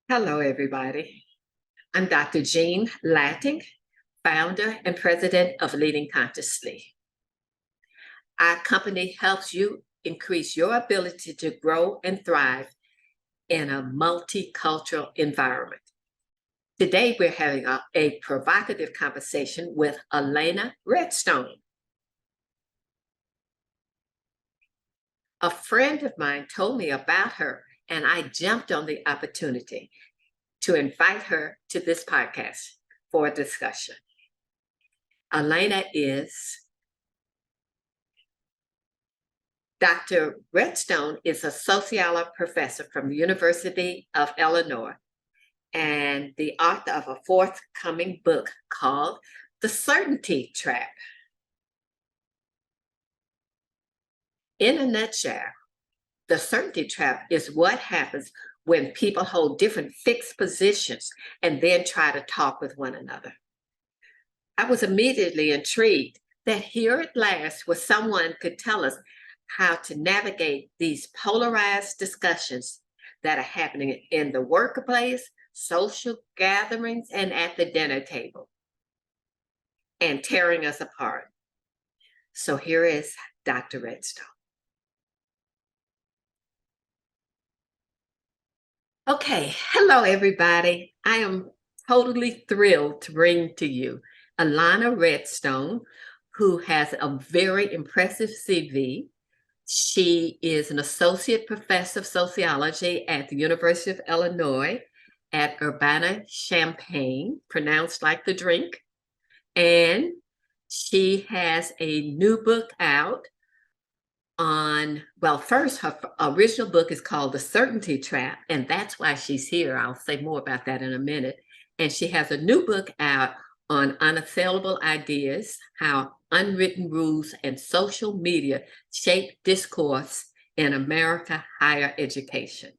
Hello, everybody. I'm Dr. Jean Latting, founder and president of Leading Consciously. Our company helps you increase your ability to grow and thrive in a multicultural environment. Today, we're having a provocative conversation with Ilana Redstone. A friend of mine told me about her, and I jumped on the opportunity to invite her to this podcast for a discussion. Dr. Redstone is a sociology professor from the University of Illinois and the author of a forthcoming book called The Certainty Trap. In a nutshell, the certainty trap is what happens when people hold different fixed positions and then try to talk with one another. I was immediately intrigued that here at last was someone could tell us how to navigate these polarized discussions that are happening in the workplace, social gatherings, and at the dinner table, and tearing us apart. So here is Dr. Redstone. Okay, hello everybody. I am totally thrilled to bring to you Ilana Redstone, who has a very impressive CV. She is an associate professor of sociology at the University of Illinois at Urbana-Champaign, pronounced like the drink. And she has a new book out on, well, first, her original book is called The Certainty Trap, and that's why she's here. I'll say more about that in a minute. And she has a new book out on unassailable ideas, how unwritten rules and social media shape discourse in America higher education.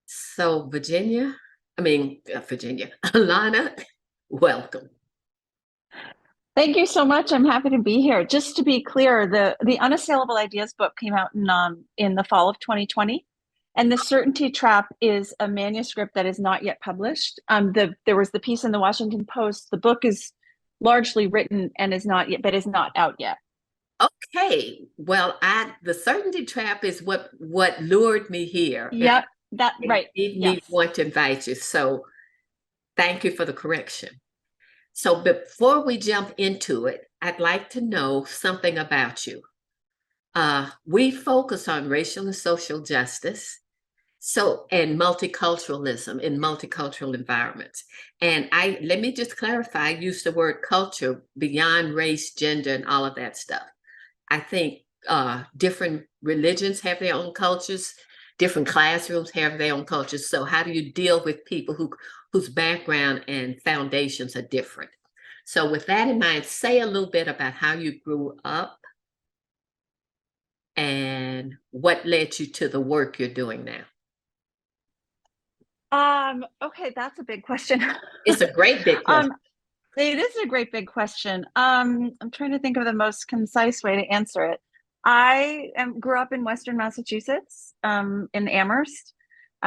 So Ilana, welcome. Thank you so much. I'm happy to be here. Just to be clear, the Unassailable Ideas book came out in the fall of 2020. And The Certainty Trap is a manuscript that is not yet published. There was the piece in the Washington Post. The book is largely written and is not out yet. Okay, well, the Certainty Trap is what lured me here. Yep, right. Made me want to invite you. So thank you for the correction. So before we jump into it, I'd like to know something about you. We focus on racial and social justice, and multiculturalism in multicultural environments. And let me just clarify, I use the word culture beyond race, gender, and all of that stuff. I think different religions have their own cultures, different classrooms have their own cultures. So how do you deal with people whose background and foundations are different? So with that in mind, say a little bit about how you grew up and what led you to the work you're doing now. Okay, that's a big question. It's a great big question. It is a great big question. I'm trying to think of the most concise way to answer it. I grew up in Western Massachusetts, in Amherst,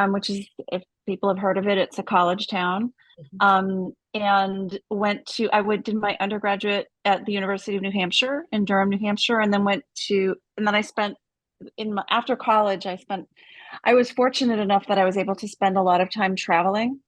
which is, if people have heard of it, it's a college town. And did my undergraduate at the University of New Hampshire in Durham, New Hampshire, and then after college, I was fortunate enough that I was able to spend a lot of time traveling,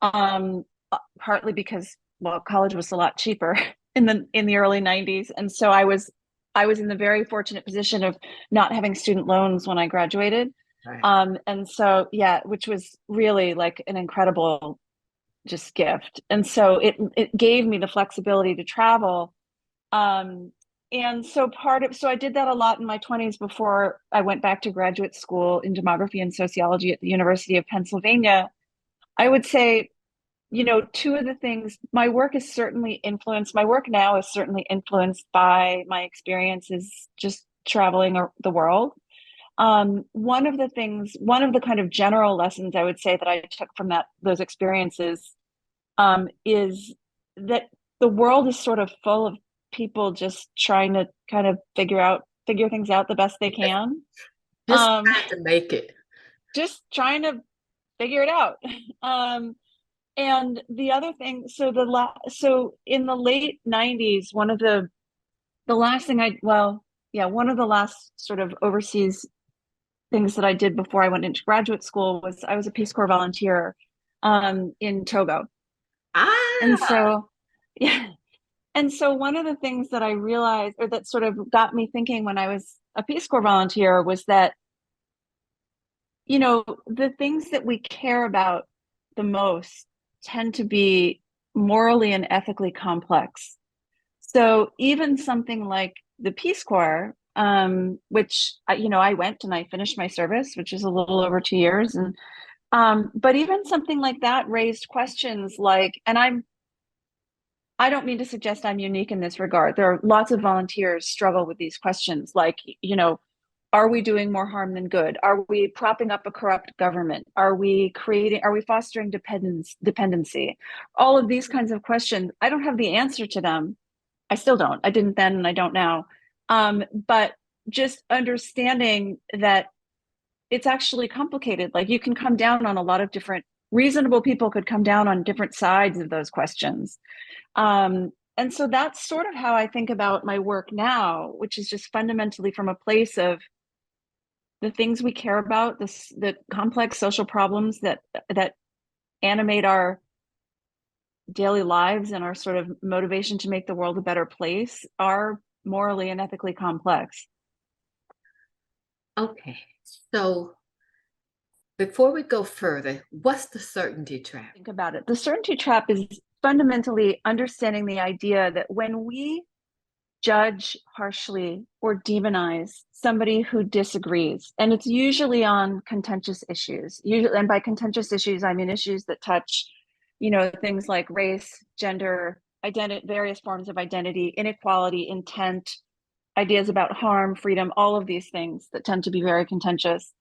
partly because, well, college was a lot cheaper in the early 90s. And so I was in the very fortunate position of not having student loans when I graduated. Right. And so, yeah, which was really like an incredible just gift. And so it gave me the flexibility to travel. And so I did that a lot in my 20s before I went back to graduate school in demography and sociology at the University of Pennsylvania. I would say, two of the things, my work now is certainly influenced by my experiences just traveling the world. One of the kind of general lessons I would say that I took from those experiences is that the world is sort of full of people just trying to kind of figure things out the best they can. Just trying to make it. Just trying to figure it out. And the other thing, so in the late 90s, one of the last thing one of the last sort of overseas things that I did before I went into graduate school was I was a Peace Corps volunteer in Togo. And Ah, so, yeah. And so one of the things that I realized, or that sort of got me thinking when I was a Peace Corps volunteer, was that, the things that we care about the most tend to be morally and ethically complex. So even something like the Peace Corps, which I went and I finished my service, which is a little over 2 years, and but even something like that raised questions like, and I don't mean to suggest I'm unique in this regard. There are lots of volunteers struggle with these questions, like, are we doing more harm than good? Are we propping up a corrupt government? Are we fostering dependency? All of these kinds of questions. I don't have the answer to them. I still don't. I didn't then and I don't now. But just understanding that it's actually complicated. Like, you can come down on a lot of different reasonable people could come down on different sides of those questions. And so that's sort of how I think about my work now, which is just fundamentally from a place of the things we care about, the complex social problems that animate our daily lives and our sort of motivation to make the world a better place are morally and ethically complex. okay. So before we go further, what's the certainty trap? Think about it. The certainty trap is fundamentally understanding the idea that when we judge harshly or demonize somebody who disagrees, and it's usually on contentious issues, usually, and by contentious issues, I mean issues that touch, things like race, gender, identity, various forms of identity, inequality, intent, ideas about harm, freedom, all of these things that tend to be very contentious.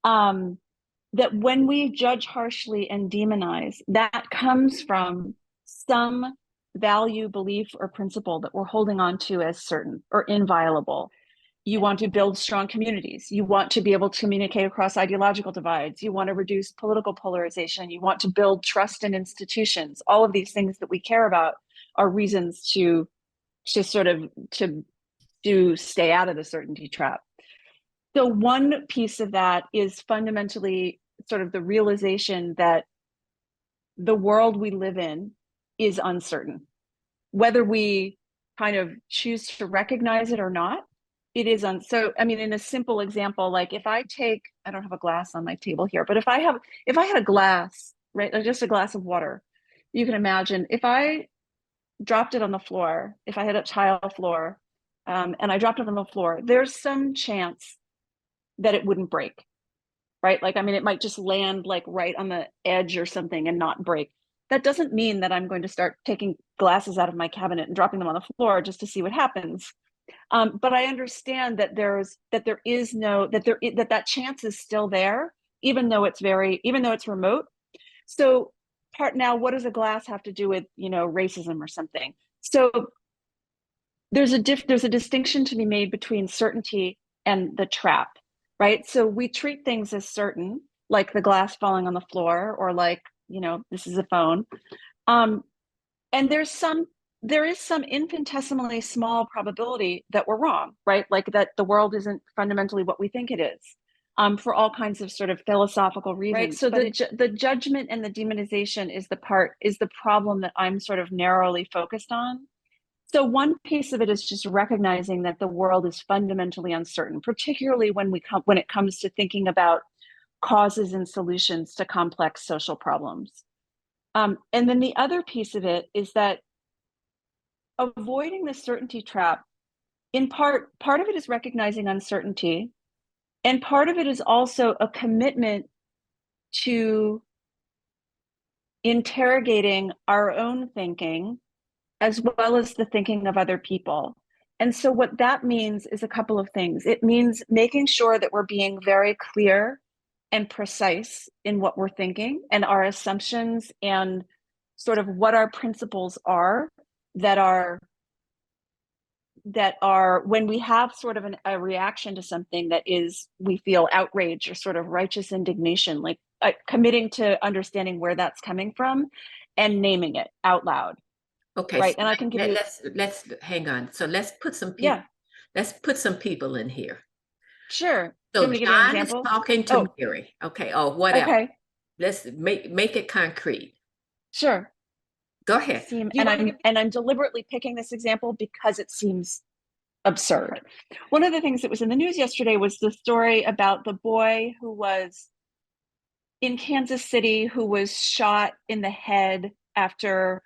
That when we judge harshly and demonize, that comes from some value, belief, or principle that we're holding on to as certain or inviolable. You want to build strong communities. You want to be able to communicate across ideological divides. You want to reduce political polarization. You want to build trust in institutions. All of these things that we care about are reasons to stay out of the certainty trap. So one piece of that is fundamentally sort of the realization that the world we live in is uncertain. Whether we kind of choose to recognize it or not, it is so I mean, in a simple example, like if I don't have a glass on my table here, but if I had a glass, right, like just a glass of water, you can imagine if I dropped it on the floor, if I had a tile floor, and I dropped it on the floor, there's some chance that it wouldn't break, right? Like, I mean, it might just land like right on the edge or something and not break. That doesn't mean that I'm going to start taking glasses out of my cabinet and dropping them on the floor just to see what happens. But I understand that that chance is still there, even though it's remote. So now, what does a glass have to do with, racism or something? So there's a distinction to be made between certainty and the trap, right? So we treat things as certain, like the glass falling on the floor, or like, this is a phone. And there is some infinitesimally small probability that we're wrong, right? Like that the world isn't fundamentally what we think it is, for all kinds of sort of philosophical reasons. Right. So the judgment and the demonization is the problem that I'm sort of narrowly focused on. So one piece of it is just recognizing that the world is fundamentally uncertain, particularly when it comes to thinking about causes and solutions to complex social problems. And then the other piece of it is that avoiding the certainty trap, in part of it is recognizing uncertainty, and part of it is also a commitment to interrogating our own thinking as well as the thinking of other people. And so what that means is a couple of things. It means making sure that we're being very clear and precise in what we're thinking and our assumptions and sort of what our principles are that are when we have sort of a reaction to something that is, we feel outrage or sort of righteous indignation, like committing to understanding where that's coming from and naming it out loud. Okay, Right. so And I can give you, let's hang on. So yeah, let's put some people in here. sure. Do you So want me to give you an John is example? talking to Oh, Mary. Okay, or whatever. okay. Let's make it concrete. Sure. Go ahead. Do you And want to give I'm deliberately picking this example because it seems absurd. One of the things that was in the news yesterday was the story about the boy who was in Kansas City who was shot in the head after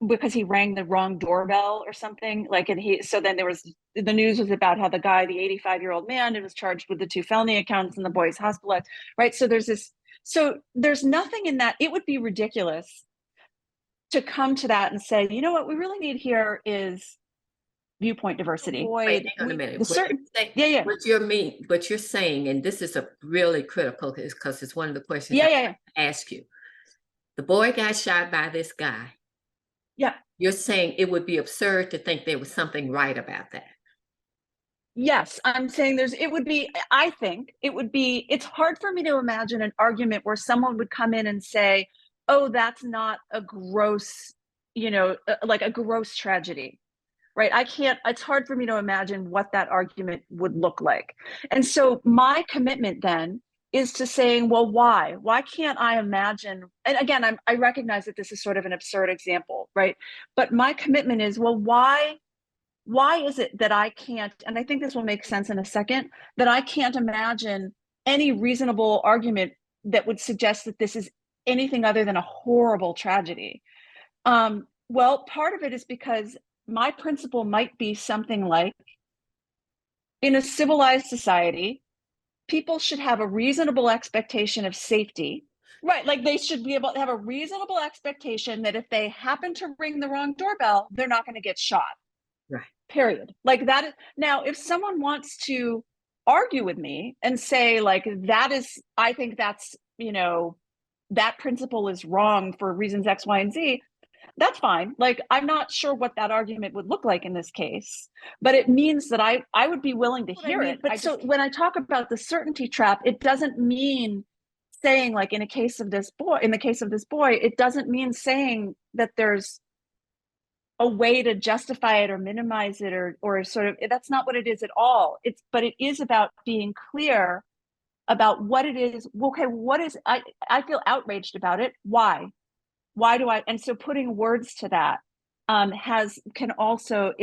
because he rang the wrong doorbell or something. Like, and so then there was the news was about how the guy, the 85-year-old man, was charged with the 2 felony accounts and the boy's hospitalized, right? So there's nothing in that. It would be ridiculous to come to that and say, you know what we really need here is viewpoint diversity. wait, hang on a minute. Yeah. What you're saying, and this is a really critical because it's one of the questions Yeah. I ask you. The boy got shot by this guy. Yeah. You're saying it would be absurd to think there was something right about that. Yes, I'm saying I think it would be, it's hard for me to imagine an argument where someone would come in and say, oh, that's not a gross, like a gross tragedy, right? It's hard for me to imagine what that argument would look like. And so my commitment then is to saying, well, why? Why can't I imagine? And again, I recognize that this is sort of an absurd example, right? But my commitment is, well, why is it that I can't, and I think this will make sense in a second, that I can't imagine any reasonable argument that would suggest that this is anything other than a horrible tragedy? Well, part of it is because my principle might be something like, in a civilized society, people should have a reasonable expectation of safety, right? Like they should be able to have a reasonable expectation that if they happen to ring the wrong doorbell, they're not going to get shot. Right. Period. Like that is, now if someone wants to argue with me and say like I think that's, that principle is wrong for reasons X, Y, and Z, that's fine. Like I'm not sure what that argument would look like in this case, but it means that I would be willing to hear it. But so when I talk about the certainty trap, it doesn't mean saying like in the case of this boy, it doesn't mean saying that there's a way to justify it or minimize it or sort of, that's not what it is at all. But it is about being clear about what it is. Okay, I feel outraged about it. Why do I, and so putting words to that can also,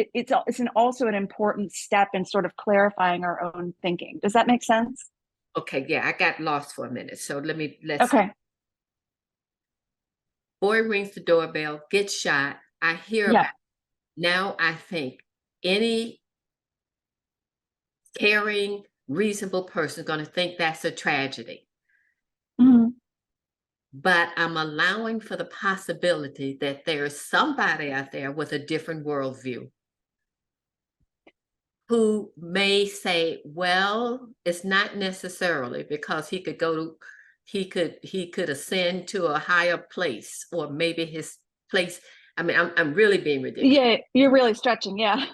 also an important step in sort of clarifying our own thinking. Does that make sense? Okay, yeah, I got lost for a minute. So let's Okay. Boy rings the doorbell, gets shot. I hear Yeah. about it. Now I think any caring, reasonable person is going to think that's a tragedy. Mhm. But I'm allowing for the possibility that there's somebody out there with a different worldview who may say, well, it's not necessarily because he could ascend to a higher place, or maybe his place. I mean, I'm really being ridiculous. Yeah, you're really stretching. Yeah.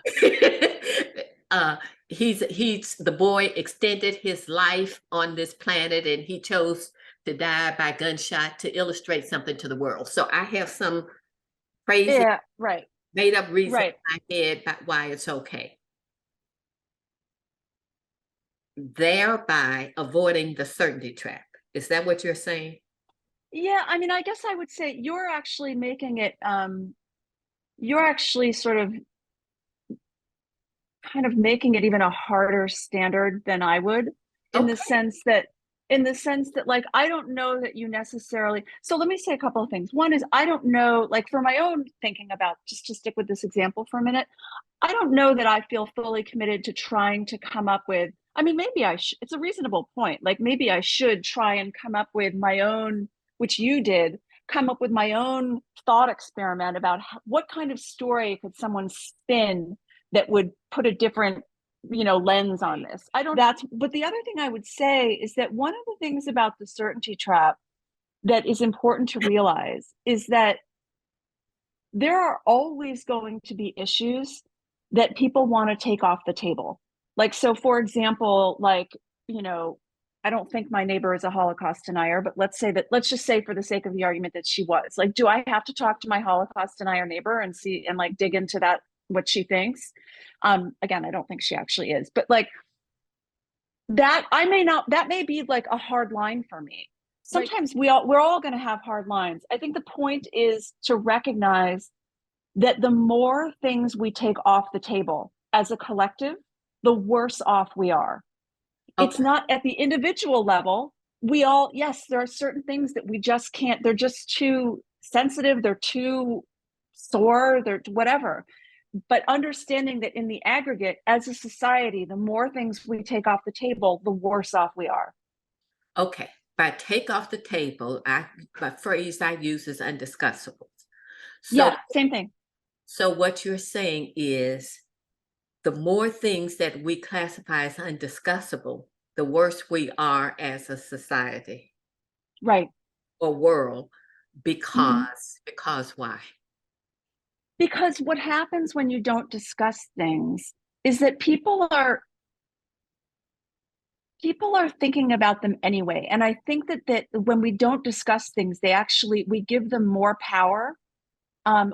uh he's the boy extended his life on this planet and he chose to die by gunshot to illustrate something to the world. So I have some crazy Yeah. Right. made up reason Right. in my head about why it's okay, thereby avoiding the certainty trap. Is that what you're saying? Yeah. I mean, I guess I would say you're actually making it, you're actually sort of kind of making it even a harder standard than I would, in the Okay. sense that like I don't know that you necessarily, so let me say a couple of things. One is I don't know, like for my own thinking about, just to stick with this example for a minute, I don't know that I feel fully committed to trying to come up with, I mean, maybe it's a reasonable point. Like maybe I should try and come up with my own, which you did, come up with my own thought experiment about what kind of story could someone spin that would put a different, lens on this. But the other thing I would say is that one of the things about the certainty trap that is important to realize is that there are always going to be issues that people want to take off the table. Like, so for example, like, I don't think my neighbor is a Holocaust denier, but let's just say for the sake of the argument that she was. Like, do I have to talk to my Holocaust denier neighbor and see and like dig into that, what she thinks? Again, I don't think she actually is, but like that that may be like a hard line for me. Sometimes we're all going to have hard lines. I think the point is to recognize that the more things we take off the table as a collective, the worse off we are. Okay. It's not at the individual level. Yes, there are certain things that we just can't, they're just too sensitive, they're too sore, they're whatever. But understanding that in the aggregate, as a society, the more things we take off the table, the worse off we are. Okay. By take off the table, the phrase I use is undiscussable. So, yeah, same thing. So what you're saying is the more things that we classify as undiscussable, the worse we are as a society. Right. Or world, because why? Because what happens when you don't discuss things is that people are thinking about them anyway. And I think that when we don't discuss things, we give them more power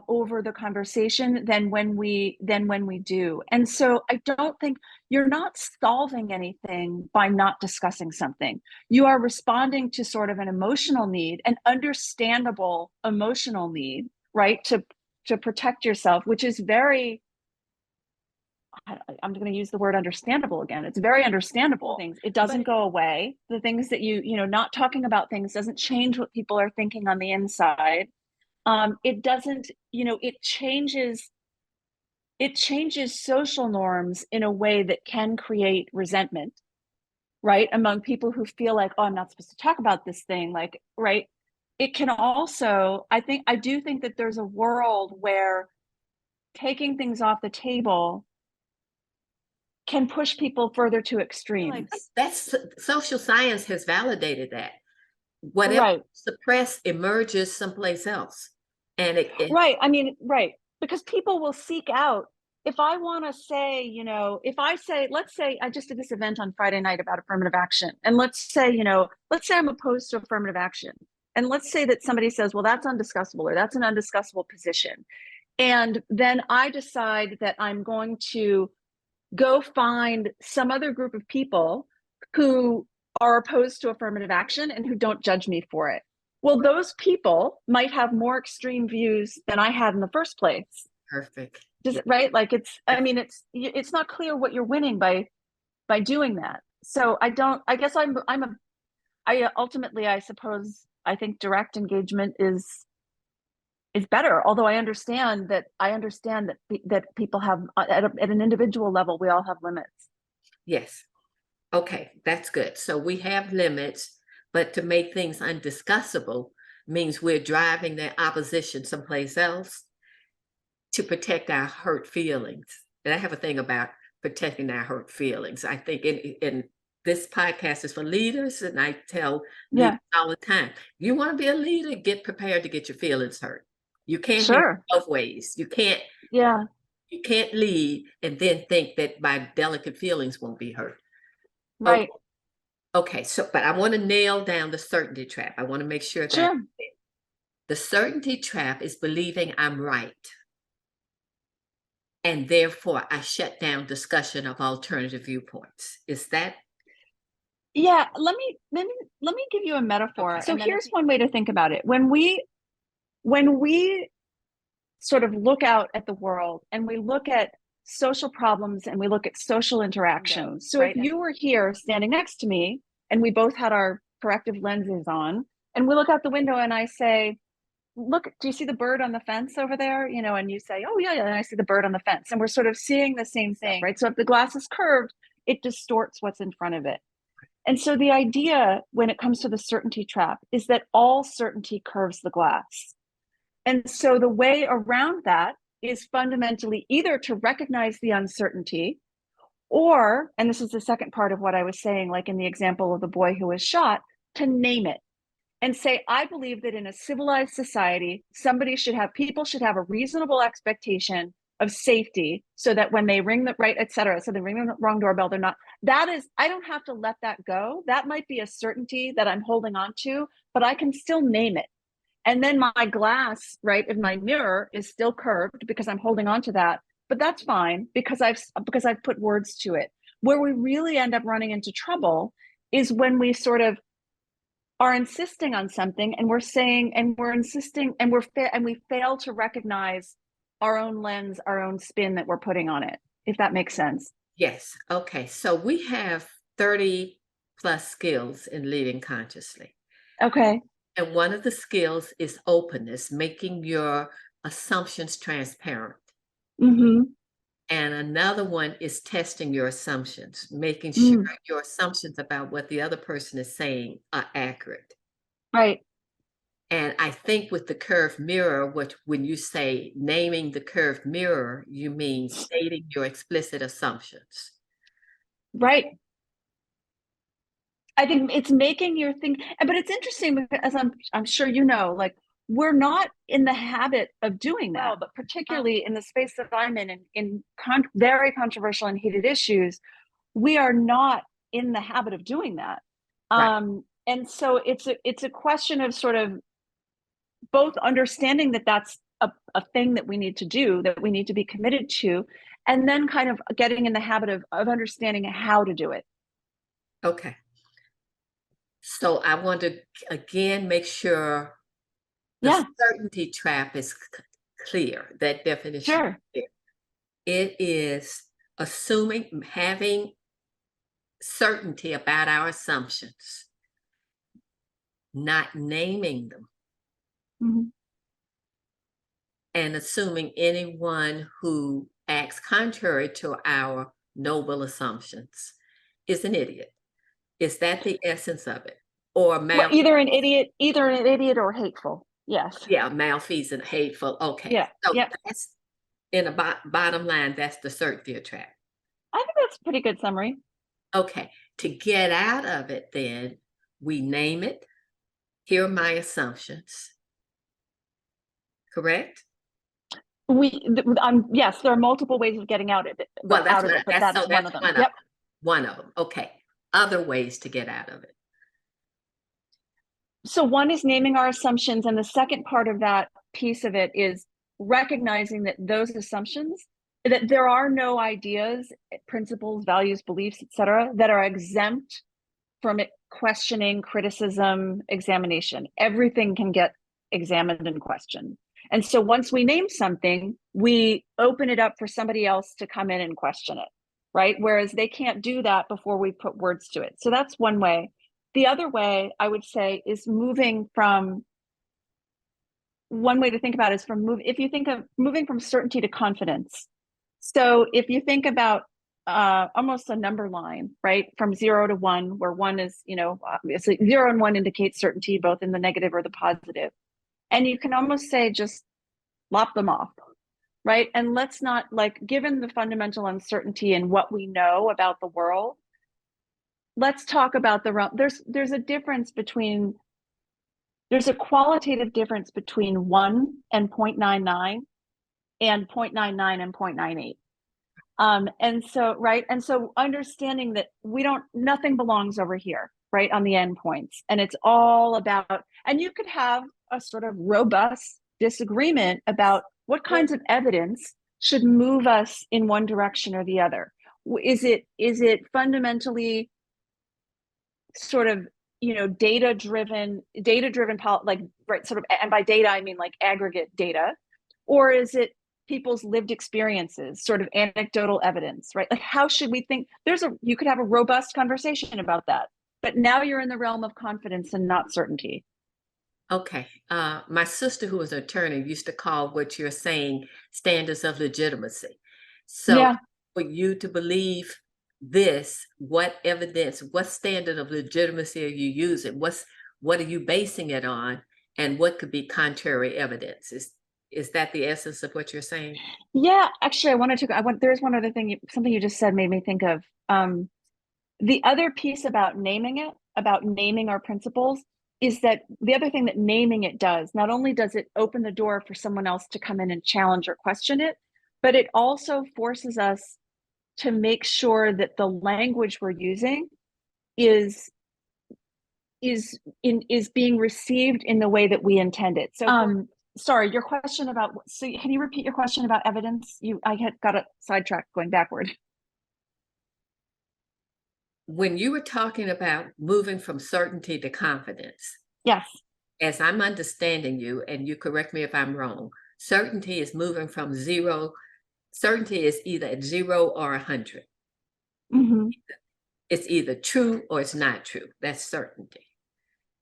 over the conversation than when we do. And so I don't think you're not solving anything by not discussing something. You are responding to sort of an emotional need, an understandable emotional need, right? To protect yourself, which is very, I'm going to use the word understandable again. It's very understandable. It doesn't go away. The things that not talking about things doesn't change what people are thinking on the inside. It doesn't, it changes social norms in a way that can create resentment, right? Among people who feel like, oh, I'm not supposed to talk about this thing, like, right? It can also, I do think that there's a world where taking things off the table can push people further to extremes. That's social science has validated that. Whatever suppressed emerges someplace else. And right. I mean, right. Because people will seek out, if I want to say, let's say I just did this event on Friday night about affirmative action. And let's say I'm opposed to affirmative action. And let's say that somebody says, well, that's undiscussable, or that's an undiscussable position. And then I decide that I'm going to go find some other group of people who are opposed to affirmative action and who don't judge me for it. Well, those people might have more extreme views than I had in the first place. Perfect. Right? Like it's not clear what you're winning by doing that. So ultimately, I suppose, I think direct engagement is better. Although I understand that people have, at an individual level, we all have limits. Yes. Okay, that's good. So we have limits, but to make things undiscussable means we're driving the opposition someplace else to protect our hurt feelings. And I have a thing about protecting our hurt feelings. I think in this podcast is for leaders, and I tell leaders all the time, you want to be a leader, get prepared to get your feelings hurt. You can't have both ways. You can't lead and then think that my delicate feelings won't be hurt. Right. Okay, so but I want to nail down the certainty trap. I want to make sure that the certainty trap is believing I'm right. And therefore I shut down discussion of alternative viewpoints. Is that? Yeah, let me give you a metaphor. Okay. So here's one way to think about it. When we sort of look out at the world and we look at social problems and we look at social interactions. So if you were here standing next to me and we both had our corrective lenses on, and we look out the window and I say, look, do you see the bird on the fence over there? And you say, oh yeah, and I see the bird on the fence. And we're sort of seeing the same thing, right? So if the glass is curved, it distorts what's in front of it. And so the idea when it comes to the certainty trap is that all certainty curves the glass. And so the way around that is fundamentally either to recognize the uncertainty or, and this is the second part of what I was saying, like in the example of the boy who was shot, to name it and say, I believe that in a civilized society, people should have a reasonable expectation of safety, so that when they ring the right, etc., so they ring the wrong doorbell, they're not. That is, I don't have to let that go. That might be a certainty that I'm holding on to, but I can still name it. And then my glass, right, in my mirror is still curved because I'm holding on to that. But that's fine because I've put words to it. Where we really end up running into trouble is when we sort of are insisting on something, and we're saying, and we're insisting, and we fail to recognize our own lens, our own spin that we're putting on it, if that makes sense. Yes. Okay. So we have 30 plus skills in leading consciously. Okay. And one of the skills is openness, making your assumptions transparent. Mm-hmm. And another one is testing your assumptions, making sure Mm. your assumptions about what the other person is saying are accurate. Right. And I think with the curved mirror, which when you say naming the curved mirror, you mean stating your explicit assumptions. Right. I think it's making your thing, but it's interesting because, as I'm sure you know, like, we're not in the habit of doing that, but particularly in the space that I'm in very controversial and heated issues, we are not in the habit of doing that. Right. And so it's a question of sort of both understanding that that's a thing that we need to do, that we need to be committed to, and then kind of getting in the habit of understanding how to do it. Okay. So I want to again make sure the Yeah, certainty trap is clear, that definition is sure. clear. It is assuming, having certainty about our assumptions, not naming them, Mhm. and assuming anyone who acts contrary to our noble assumptions is an idiot. Is that the essence of it? Or Well, either an idiot or hateful. Yes. yeah, malfeasant, hateful. Okay. Yeah. So Yeah. that's in a bottom line, that's the certainty trap. I think that's a pretty good summary. Okay. To get out of it, then we name it. Here are my assumptions. Correct? Yes, there are multiple ways of getting out of it, Well, that's what but that's one that's of them. one of Yep. them. One of them. Okay. Other ways to get out of it. So one is naming our assumptions, and the second part of that piece of it is recognizing that those assumptions, that there are no ideas, principles, values, beliefs, etc., that are exempt from it questioning, criticism, examination. Everything can get examined and questioned. And so once we name something, we open it up for somebody else to come in and question it, right? Whereas they can't do that before we put words to it. So that's one way. The other way I would say is moving from, one way to think about it is if you think of moving from certainty to confidence. So if you think about almost a number line, right, from 0 to 1, where 1 is, obviously 0 and 1 indicate certainty, both in the negative or the positive. And you can almost say just lop them off, right? And let's not, like, given the fundamental uncertainty in what we know about the world, let's talk about there's a difference between, there's a qualitative difference between 1 and 0.99 and 0.99 and 0.98. And so, right. And so understanding that nothing belongs over here, right, on the endpoints. And it's all about, and you could have a sort of robust disagreement about what kinds of evidence should move us in one direction or the other. Is it fundamentally sort of, data driven, like, right, sort of, and by data I mean like aggregate data, or is it people's lived experiences, sort of anecdotal evidence, right? Like, how should we think? You could have a robust conversation about that, but now you're in the realm of confidence and not certainty. Okay. My sister, who was an attorney, used to call what you're saying standards of legitimacy. So Yeah. for you to believe this, what evidence, what standard of legitimacy are you using? What are you basing it on? And what could be contrary evidence? Is that the essence of what you're saying? Yeah, actually, there's one other thing, something you just said made me think of. The other piece about naming our principles, is that the other thing that naming it does, not only does it open the door for someone else to come in and challenge or question it, but it also forces us to make sure that the language we're using is being received in the way that we intend it. So sorry, your question about, so can you repeat your question about evidence? I had got a sidetracked going backward. When you were talking about moving from certainty to confidence, Yes. as I'm understanding you, and you correct me if I'm wrong, certainty is moving from zero. Certainty is either at 0 or 100. Mm-hmm. It's either true or it's not true. That's certainty.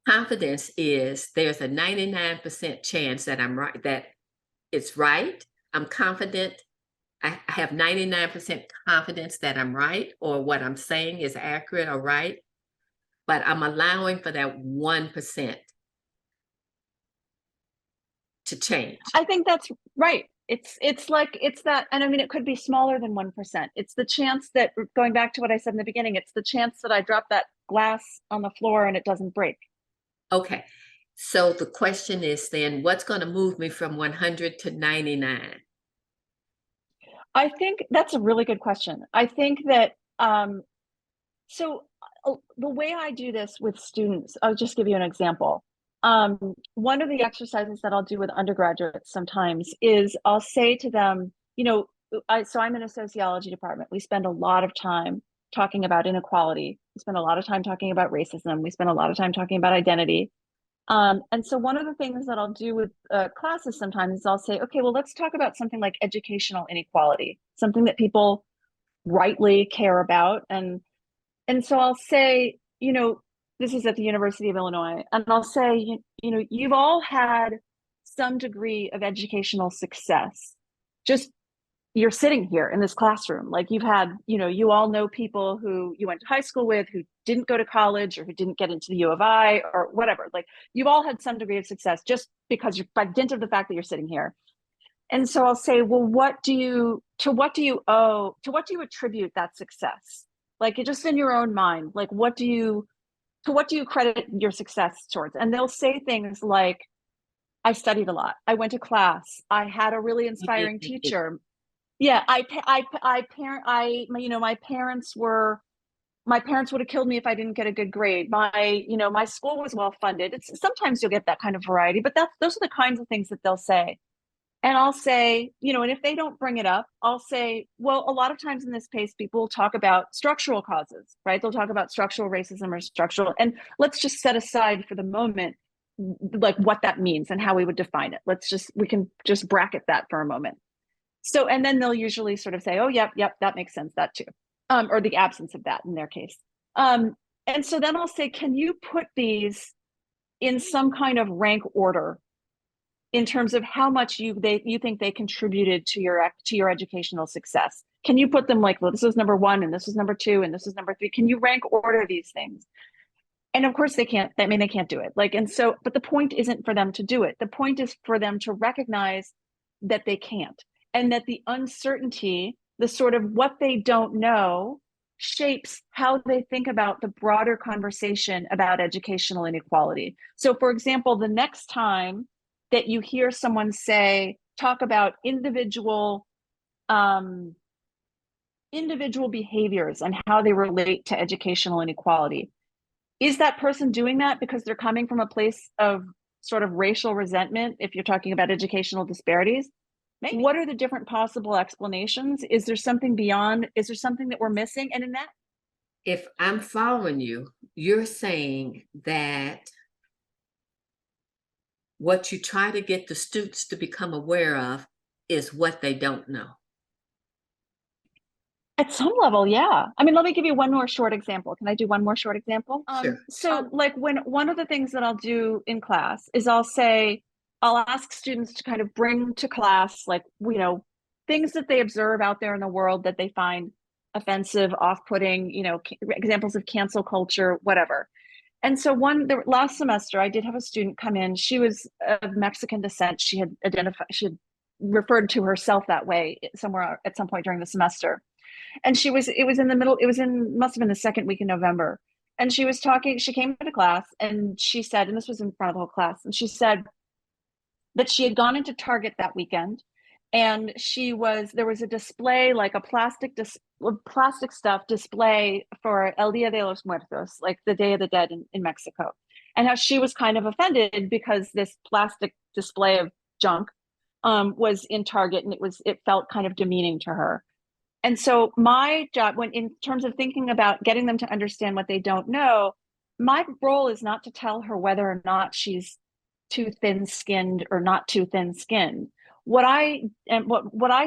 Confidence is there's a 99% chance that I'm right, that it's right. I'm confident. I have 99% confidence that I'm right or what I'm saying is accurate or right, but I'm allowing for that 1% to change. I think that's right. It's like, it's that, and I mean, it could be smaller than 1%. It's the chance that, going back to what I said in the beginning, it's the chance that I drop that glass on the floor and it doesn't break. Okay. So the question is then, what's going to move me from 100 to 99? I think that's a really good question. I think that so the way I do this with students, I'll just give you an example. One of the exercises that I'll do with undergraduates sometimes is I'll say to them, so I'm in a sociology department. We spend a lot of time talking about inequality. We spend a lot of time talking about racism. We spend a lot of time talking about identity. And so one of the things that I'll do with classes sometimes is I'll say, okay, well, let's talk about something like educational inequality, something that people rightly care about. And so I'll say, this is at the University of Illinois, and I'll say, you've all had some degree of educational success. Just you're sitting here in this classroom, like you've had, you all know people who you went to high school with, who didn't go to college or who didn't get into the U of I or whatever. Like you've all had some degree of success just because you're, by dint of the fact that you're sitting here. And so I'll say, well, what do you attribute that success? Like just in your own mind, like to what do you credit your success towards? And they'll say things like, I studied a lot. I went to class. I had a really inspiring teacher. Yeah, my parents would have killed me if I didn't get a good grade. My school was well funded. It's sometimes you'll get that kind of variety, but those are the kinds of things that they'll say. And I'll say, and if they don't bring it up, I'll say, well, a lot of times in this case, people talk about structural causes, right? They'll talk about structural racism or structural, and let's just set aside for the moment, like what that means and how we would define it. We can just bracket that for a moment. So, and then they'll usually sort of say, oh, yep, that makes sense, that too. Or the absence of that in their case. And so then I'll say, can you put these in some kind of rank order in terms of how much you think they contributed to your educational success? Can you put them like, well, this is number 1 and this is number 2 and this is number 3? Can you rank order these things? And of course they can't. I mean, they can't do it. But the point isn't for them to do it. The point is for them to recognize that they can't, and that the uncertainty, the sort of what they don't know, shapes how they think about the broader conversation about educational inequality. So, for example, the next time that you hear someone talk about individual behaviors and how they relate to educational inequality, is that person doing that because they're coming from a place of sort of racial resentment if you're talking about educational disparities? Maybe. What are the different possible explanations? Is there something beyond? Is there something that we're missing? And in that, if I'm following you, you're saying that what you try to get the students to become aware of is what they don't know. At some level, yeah. I mean, let me give you one more short example. Can I do one more short example? Sure. So like one of the things that I'll do in class is I'll ask students to kind of bring to class, like, things that they observe out there in the world that they find offensive, off-putting, examples of cancel culture, whatever. And so last semester, I did have a student come in. She was of Mexican descent. She had referred to herself that way somewhere at some point during the semester. And must have been the second week in November. And she came into class and she said, and this was in front of the whole class, and she said that she had gone into Target that weekend and there was a display, like a plastic stuff display for El Dia de los Muertos, like the Day of the Dead in Mexico, and how she was kind of offended because this plastic display of junk was in Target, and it felt kind of demeaning to her. And so my job, when in terms of thinking about getting them to understand what they don't know, my role is not to tell her whether or not she's too thin-skinned or not too thin-skinned. What I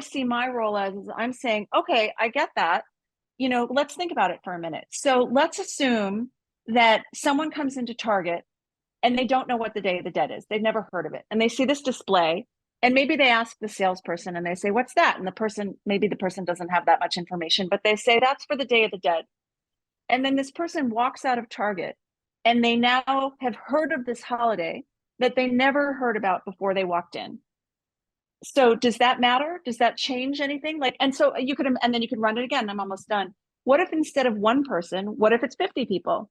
see my role as is I'm saying, okay, I get that. Let's think about it for a minute. So let's assume that someone comes into Target and they don't know what the Day of the Dead is. They've never heard of it. And they see this display, and maybe they ask the salesperson and they say, "What's that?" And maybe the person doesn't have that much information, but they say, "That's for the Day of the Dead." And then this person walks out of Target and they now have heard of this holiday that they never heard about before they walked in. So does that matter? Does that change anything? And then you could run it again. I'm almost done. What if instead of one person, what if it's 50 people?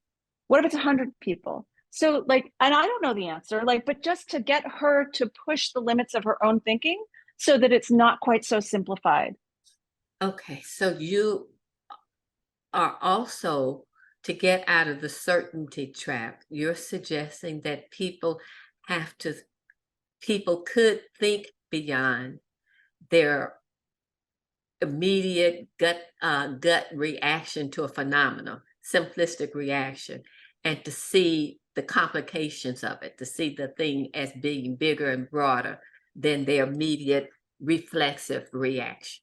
What if it's 100 people? So and I don't know the answer, but just to get her to push the limits of her own thinking so that it's not quite so simplified. Okay, so you are also, to get out of the certainty trap, you're suggesting that people could think beyond their immediate gut reaction to a phenomenon, simplistic reaction, and to see the complications of it, to see the thing as being bigger and broader than their immediate reflexive reaction.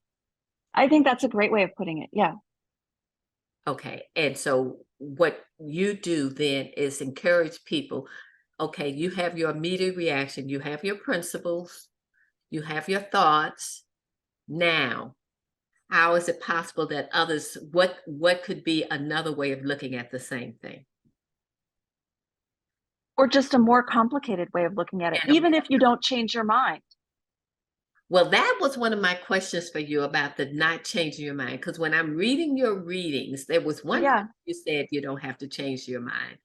I think that's a great way of putting it. Yeah. Okay, and so what you do then is encourage people, okay, you have your immediate reaction, you have your principles, you have your thoughts. Now, how is it possible that what could be another way of looking at the same thing? Or just a more complicated way of looking at it, And even if you don't change your mind. well, that was one of my questions for you about the not changing your mind. Because when I'm reading your readings, there was one Yeah. you said you don't have to change your mind.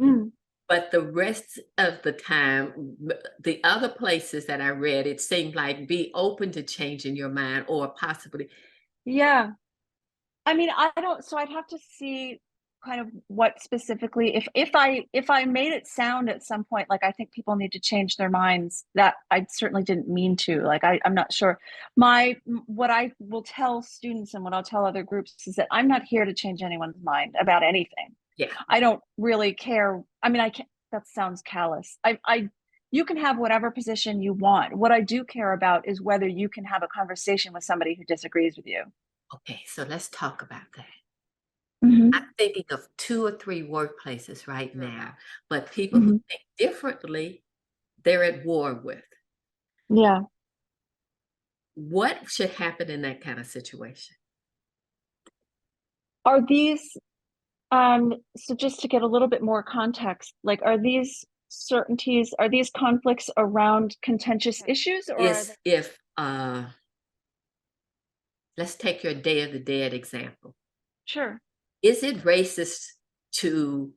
Mm. But the rest of the time, the other places that I read, it seemed like be open to changing your mind or possibly. Yeah. I mean, I don't, so I'd have to see kind of what specifically, if I made it sound at some point like I think people need to change their minds, that I certainly didn't mean to. I'm not sure. What I will tell students and what I'll tell other groups is that I'm not here to change anyone's mind about anything. Yeah. I don't really care. I mean, I can't, that sounds callous. You can have whatever position you want. What I do care about is whether you can have a conversation with somebody who disagrees with you. Okay, so let's talk about that. Mm-hmm. I'm thinking of 2 or 3 workplaces right now, but people who Mm-hmm. think differently, they're at war with. Yeah. What should happen in that kind of situation? Are these, so just to get a little bit more context, are these certainties, are these conflicts around contentious issues, or are Is they? if let's take your Day of the Dead example. Sure. Is it racist to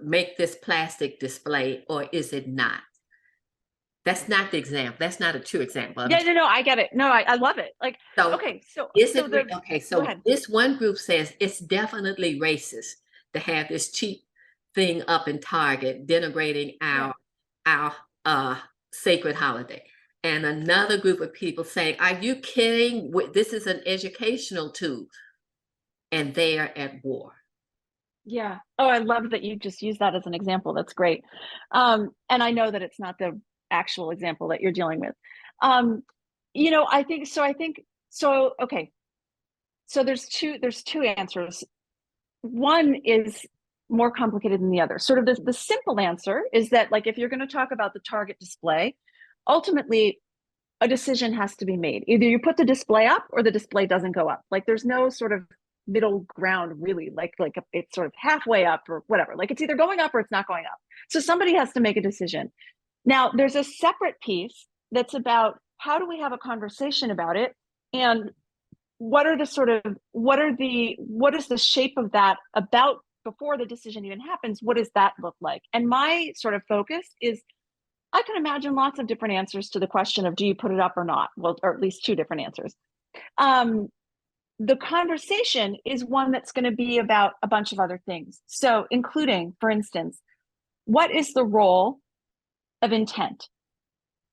make this plastic display, or is it not? That's not the example. That's not a true example. Yeah, no, I get it. No, I love it. So Okay, is so it okay? go So ahead. this one group says it's definitely racist to have this cheap thing up in Target denigrating Yeah. our sacred holiday. And another group of people saying, "Are you kidding? This is an educational tool," and they are at war. Yeah. Oh, I love that you just use that as an example. That's great. And I know that it's not the actual example that you're dealing with. Um, I think so. Okay. So there's two answers. One is more complicated than the other. Sort of the simple answer is that if you're going to talk about the Target display, ultimately a decision has to be made. Either you put the display up or the display doesn't go up. There's no sort of middle ground really, it's sort of halfway up or whatever. It's either going up or it's not going up. So somebody has to make a decision. Now there's a separate piece that's about how do we have a conversation about it, and what is the shape of that about before the decision even happens? What does that look like? And my sort of focus is I can imagine lots of different answers to the question of do you put it up or not? Well, or at least two different answers. Um, the conversation is one that's going to be about a bunch of other things. So, including, for instance, what is the role of intent,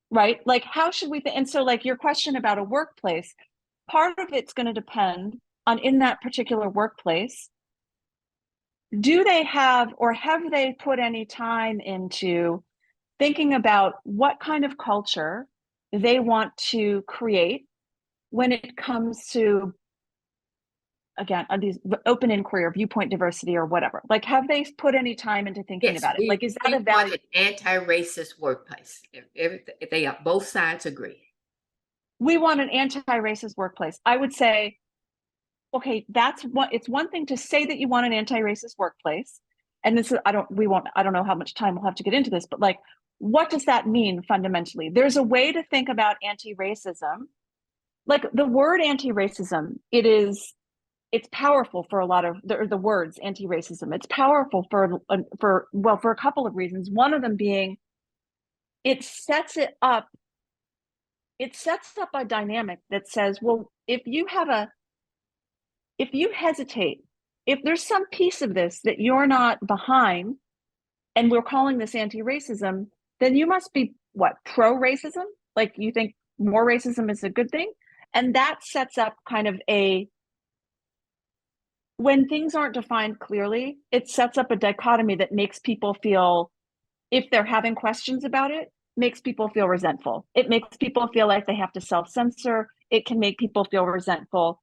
right? Like, how should we think? And so, like, your question about a workplace, part of it's going to depend on in that particular workplace, do they have or have they put any time into thinking about what kind of culture they want to create when it comes to, again, these open inquiry or viewpoint diversity or whatever. Like, have they put any time into thinking Yes, about it? Like, is that we a want value? an anti-racist workplace. If they are both sides agree. We want an anti-racist workplace. I would say, okay, that's what it's one thing to say that you want an anti-racist workplace. And this is, I don't know how much time we'll have to get into this, but like, what does that mean fundamentally? There's a way to think about anti-racism. Like the word anti-racism, it's powerful for a lot of the words anti-racism. It's powerful for a couple of reasons. One of them being it sets it up. It sets up a dynamic that says, well, if you hesitate, if there's some piece of this that you're not behind, and we're calling this anti-racism, then you must be what, pro-racism? Like you think more racism is a good thing? And that sets up kind of when things aren't defined clearly, it sets up a dichotomy that makes people feel, if they're having questions about it, makes people feel resentful. It makes people feel like they have to self-censor. It can make people feel resentful.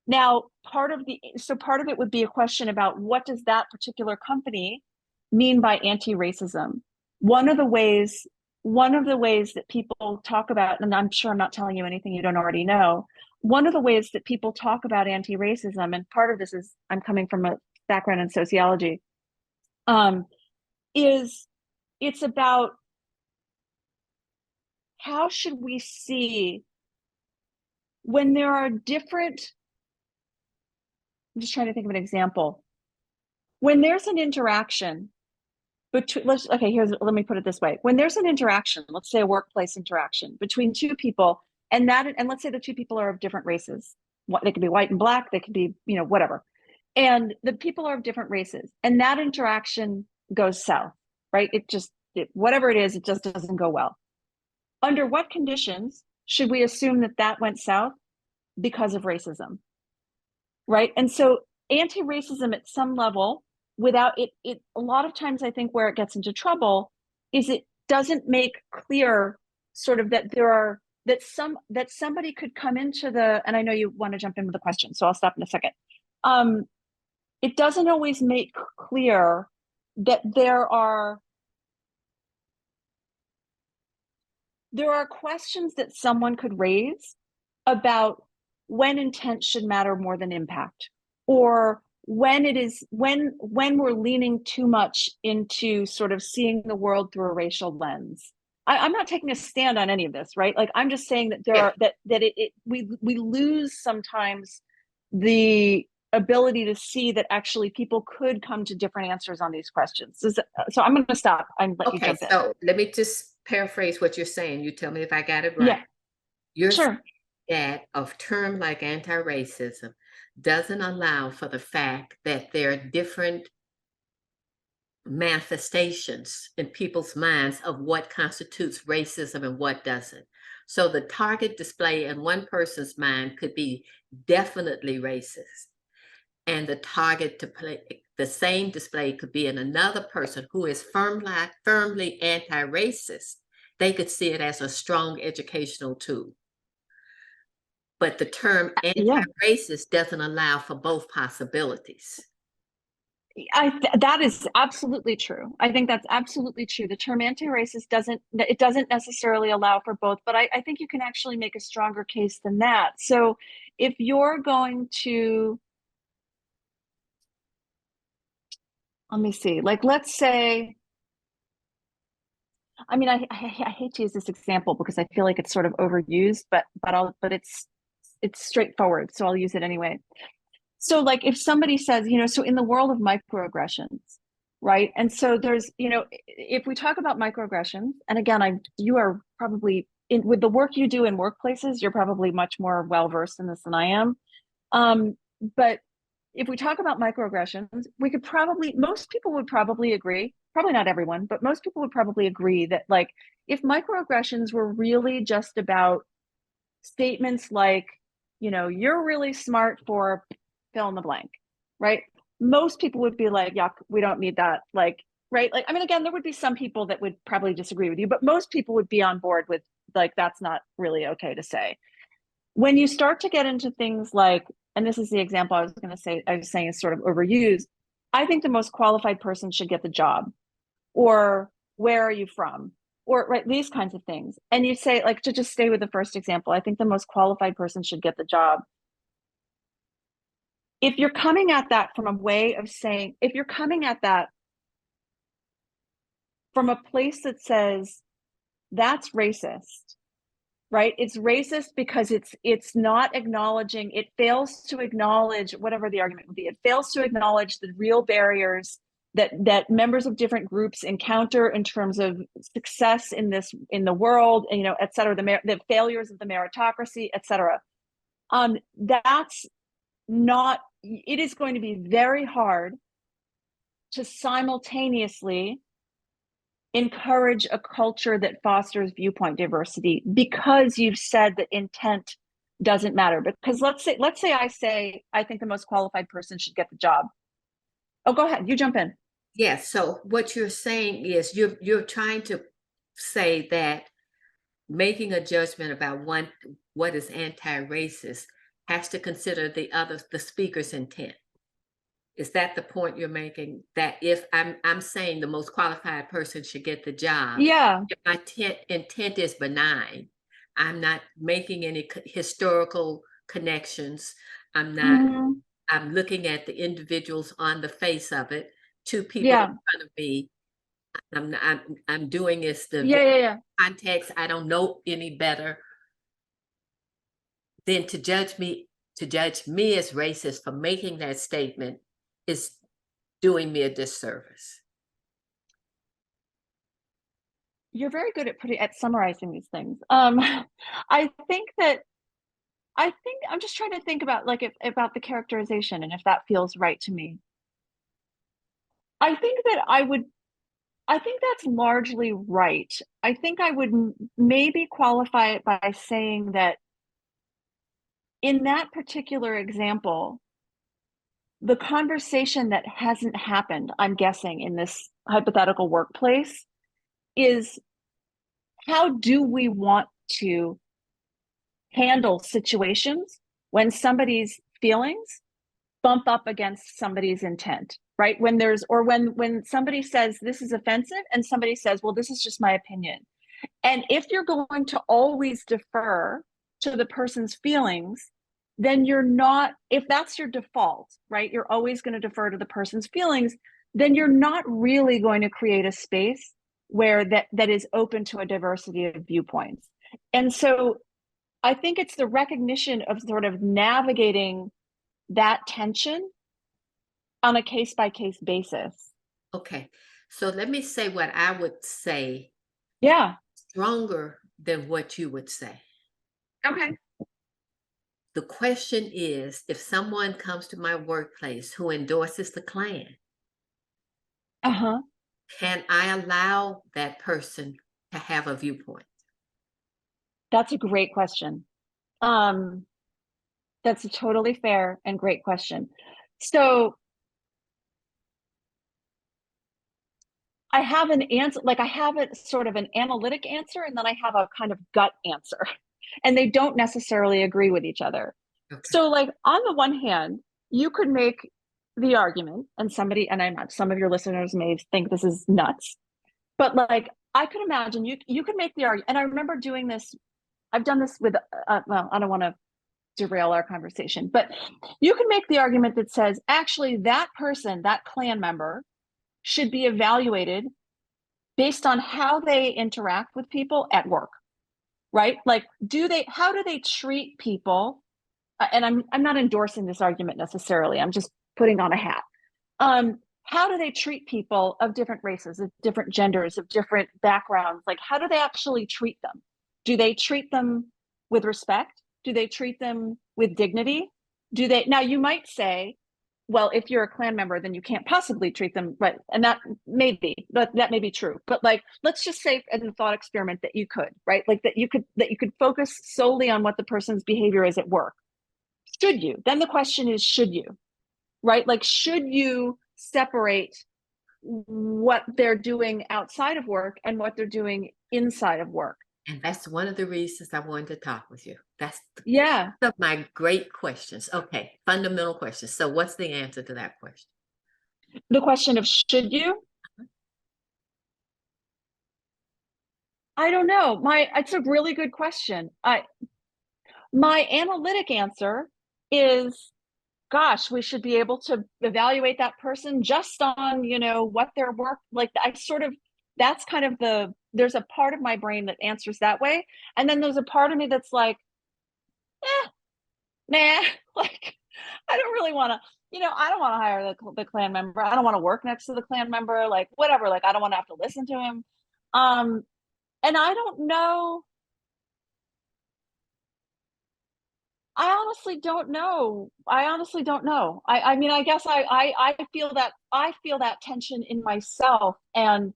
Now, part of it would be a question about what does that particular company mean by anti-racism? One of the ways that people talk about, and I'm sure I'm not telling you anything you don't already know, one of the ways that people talk about anti-racism, and part of this is I'm coming from a background in sociology, is it's about how should we see when there are different, I'm just trying to think of an example. When there's an interaction between, let me put it this way. When there's an interaction, let's say a workplace interaction between two people, and let's say the two people are of different races. They could be white and black, they could be, whatever. And the people are of different races, and that interaction goes south, right? Whatever it is, it just doesn't go well. Under what conditions should we assume that went south? Because of racism, right? And so anti-racism at some level, without it, a lot of times I think where it gets into trouble is it doesn't make clear sort of that that somebody could come into and I know you want to jump in with a question, so I'll stop in a second. It doesn't always make clear that there are questions that someone could raise about when intent should matter more than impact, or when we're leaning too much into sort of seeing the world through a racial lens. I'm not taking a stand on any of this, right? Like I'm just saying that we lose sometimes the ability to see that actually people could come to different answers on these questions. So I'm going to stop and let you Okay, jump in. so let me just paraphrase what you're saying. You tell me if I got it right. Yeah, You're sure. saying that a term like anti-racism doesn't allow for the fact that there are different manifestations in people's minds of what constitutes racism and what doesn't. So the target display in one person's mind could be definitely racist, and the same display could be in another person who is firmly anti-racist. They could see it as a strong educational tool. But the term anti-racist doesn't allow for both possibilities. That is absolutely true. I think that's absolutely true. The term anti-racist doesn't necessarily allow for both, but I think you can actually make a stronger case than that. So if you're going to, let me see, like let's say, I mean, I hate to use this example because I feel like it's sort of overused, but it's straightforward, so I'll use it anyway. So like if somebody says, so in the world of microaggressions, right? And so there's, if we talk about microaggressions, and again, you are probably with the work you do in workplaces, you're probably much more well versed in this than I am. But if we talk about microaggressions, most people would probably agree, probably not everyone, but most people would probably agree that, like, if microaggressions were really just about statements like, you're really smart for fill in the blank, right? Most people would be like, yuck, we don't need that. Like, right? Like, I mean, again, there would be some people that would probably disagree with you, but most people would be on board with, like, that's not really okay to say. When you start to get into things like, and this is the example I was saying is sort of overused. I think the most qualified person should get the job, or where are you from? Or, right, these kinds of things. And you say, like, to just stay with the first example, I think the most qualified person should get the job. If you're coming at that from a way of saying, if you're coming at that from a place that says that's racist, right? It's racist because it's not acknowledging, it fails to acknowledge whatever the argument would be. It fails to acknowledge the real barriers that members of different groups encounter in terms of success in the world, and, et cetera, the failures of the meritocracy, et cetera. That's not, it is going to be very hard to simultaneously encourage a culture that fosters viewpoint diversity, because you've said that intent doesn't matter. Because let's say I think the most qualified person should get the job. Oh, go ahead, you jump in. Yes. So what you're saying is you're trying to say that making a judgment about what is anti-racist has to consider the speaker's intent. Is that the point you're making? That if I'm saying the most qualified person should get the job, Yeah. if my intent is benign, I'm not making any historical connections. I'm not. Mm-hmm. I'm looking at the individuals on the face of it. Two people in Yeah. front of me. I'm doing this Yeah. context. I don't know any better than to judge me as racist for making that statement is doing me a disservice. You're very good at summarizing these things. I think I'm just trying to think about, like, about the characterization and if that feels right to me. I think that I think that's largely right. I think I would maybe qualify it by saying that in that particular example, the conversation that hasn't happened, I'm guessing, in this hypothetical workplace is, how do we want to handle situations when somebody's feelings bump up against somebody's intent, right? When somebody says this is offensive and somebody says, well, this is just my opinion. And if you're going to always defer to the person's feelings, then if that's your default, right? You're always going to defer to the person's feelings, then you're not really going to create a space where that is open to a diversity of viewpoints. And so I think it's the recognition of sort of navigating that tension on a case by case basis. Okay. So let me say what I would say Yeah. stronger than what you would say. Okay. The question is, if someone comes to my workplace who endorses the Klan, Uh-huh. can I allow that person to have a viewpoint? That's a great question. That's a totally fair and great question. So I have an answer, like, I have a sort of an analytic answer, and then I have a kind of gut answer, and they don't necessarily agree with each other. Okay. So, like, on the one hand, you could make the argument, and some of your listeners may think this is nuts, but, like, I could imagine you could make the argument, and I remember doing this. I've done this with, well, I don't want to derail our conversation, but you can make the argument that says, actually, that person, that Klan member, should be evaluated based on how they interact with people at work, right? Like, how do they treat people? And I'm not endorsing this argument necessarily. I'm just putting on a hat. how do they treat people of different races, of different genders, of different backgrounds? Like, how do they actually treat them? Do they treat them with respect? Do they treat them with dignity? Do they, now you might say, well, if you're a Klan member, then you can't possibly treat them right. And that may be, that may be true. But like, let's just say in the thought experiment that you could, right? Like that you could focus solely on what the person's behavior is at work. Should you? Then the question is, should you? Right? Like, should you separate what they're doing outside of work and what they're doing inside of work? And that's one of the reasons I wanted to talk with you. That's Yeah. one of my great questions. Okay, fundamental questions. So what's the answer to that question? The question of should you? I don't know. It's a really good question. My analytic answer is, gosh, we should be able to evaluate that person just on, what their work, like that's kind of there's a part of my brain that answers that way. And then there's a part of me that's like, nah, like, I don't really want to, I don't want to hire the Klan member. I don't want to work next to the Klan member, like whatever, like I don't want to have to listen to him. And I don't know. I honestly don't know. I mean, I guess I feel that tension in myself, and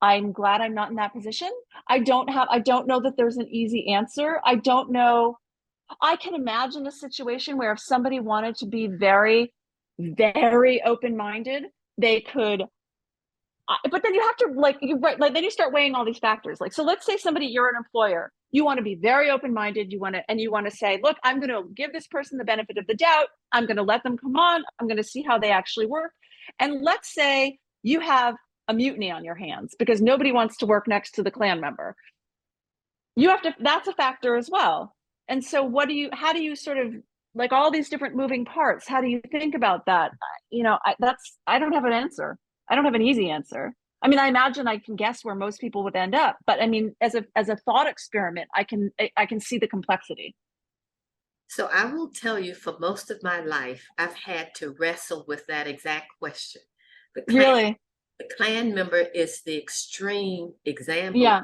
I'm glad I'm not in that position. I don't know that there's an easy answer. I don't know. I can imagine a situation where if somebody wanted to be very, very open-minded, they could, but then you have to like then you start weighing all these factors. Like, so let's say you're an employer, you want to be very open-minded, you want to say, look, I'm going to give this person the benefit of the doubt, I'm going to let them come on, I'm going to see how they actually work. And let's say you have a mutiny on your hands because nobody wants to work next to the Klan member. That's a factor as well. And so how do you sort of, like, all these different moving parts, how do you think about that? I don't have an answer. I don't have an easy answer. I mean, I imagine I can guess where most people would end up, but I mean, as a thought experiment, I can see the complexity. So I will tell you, for most of my life, I've had to wrestle with that exact question. The Klan, Really? the Klan member is the extreme example. Yeah.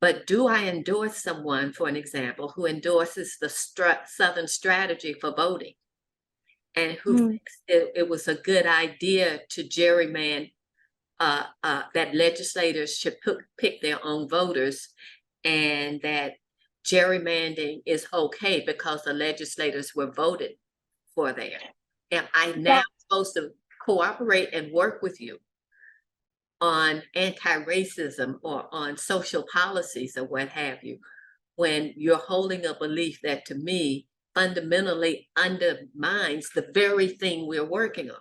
But do I endorse someone, for an example, who endorses the Southern strategy for voting and who thinks it was a good idea to gerrymander, that legislators should pick their own voters, and that gerrymandering is okay because the legislators were voted for there? Am I now supposed to cooperate and work with you on anti-racism or on social policies or what have you, when you're holding a belief that, to me, fundamentally undermines the very thing we're working on?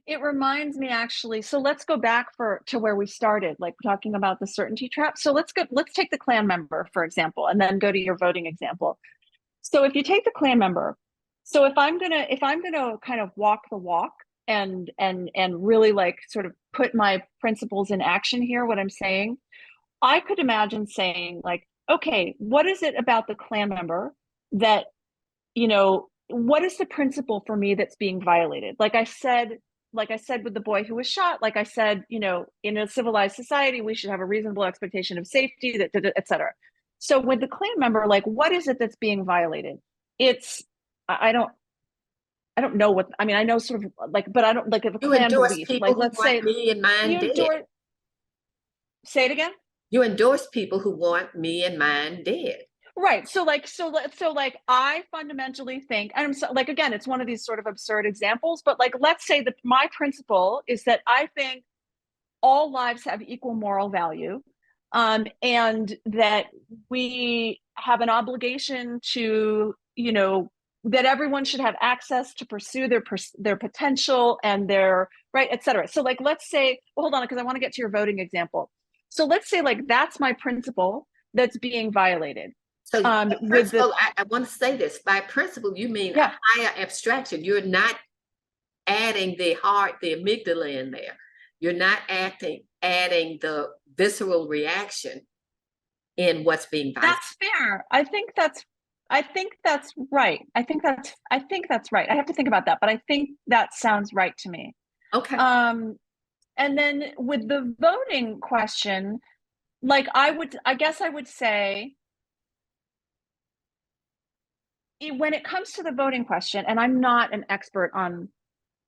It reminds me, actually, so let's go back to where we started, like talking about the certainty trap. So let's take the Klan member, for example, and then go to your voting example. So if you take the Klan member, so if I'm gonna kind of walk the walk and really like sort of put my principles in action here, what I'm saying, I could imagine saying, like, okay, what is it about the Klan member that, what is the principle for me that's being violated? Like I said with the boy who was shot, like I said, in a civilized society, we should have a reasonable expectation of safety, et cetera. So with the Klan member, like, what is it that's being violated? It's, I don't know what, I mean, I know sort of like, but I don't, like, if a You Klan endorse belief, people like, who let's want say me and mine you dead. endorse, say it again. You endorse people who want me and mine dead. Right. So like I fundamentally think, and I'm so, like, again, it's one of these sort of absurd examples, but like, let's say that my principle is that I think all lives have equal moral value, and that we have an obligation to, that everyone should have access to pursue their potential and their right, et cetera. So like, let's say, well, hold on, because I want to get to your voting example. So let's say like that's my principle that's being violated. So With the, I want to say this, by principle, you mean yeah, a higher abstraction. You're not adding the heart, the amygdala in there. You're not adding the visceral reaction in what's being violated. that's fair. I think that's right. I think that's right. I have to think about that, but I think that sounds right to me. Okay. And then with the voting question, like I guess I would say when it comes to the voting question, and I'm not an expert on,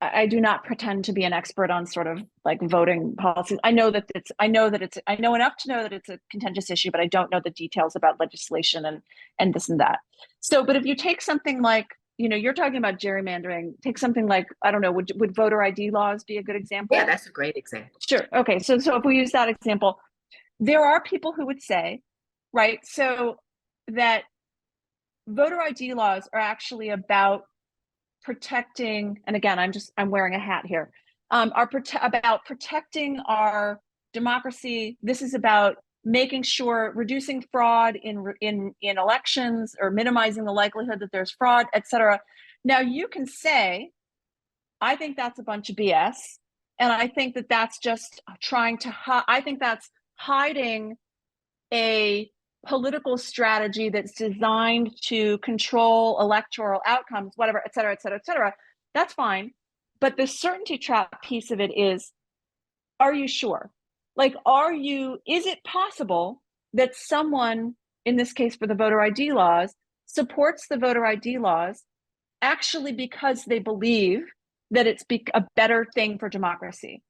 I do not pretend to be an expert on sort of like voting policies. I know I know enough to know that it's a contentious issue, but I don't know the details about legislation and this and that. So, but if you take something like, you're talking about gerrymandering, take something like, I don't know, would voter ID laws be a good Yeah, example? that's a great example. Sure. Okay. So if we use that example, there are people who would say, right, so that voter ID laws are actually about protecting, and again, I'm wearing a hat here, about protecting our democracy. This is about making sure reducing fraud in elections, or minimizing the likelihood that there's fraud, etc. Now you can say, I think that's a bunch of BS, and I think that that's just trying to I think that's hiding a political strategy that's designed to control electoral outcomes, whatever, et cetera, et cetera, et cetera. That's fine. But the certainty trap piece of it is, are you sure? Like, is it possible that someone, in this case for the voter ID laws, supports the voter ID laws actually because they believe that it's a better thing for democracy?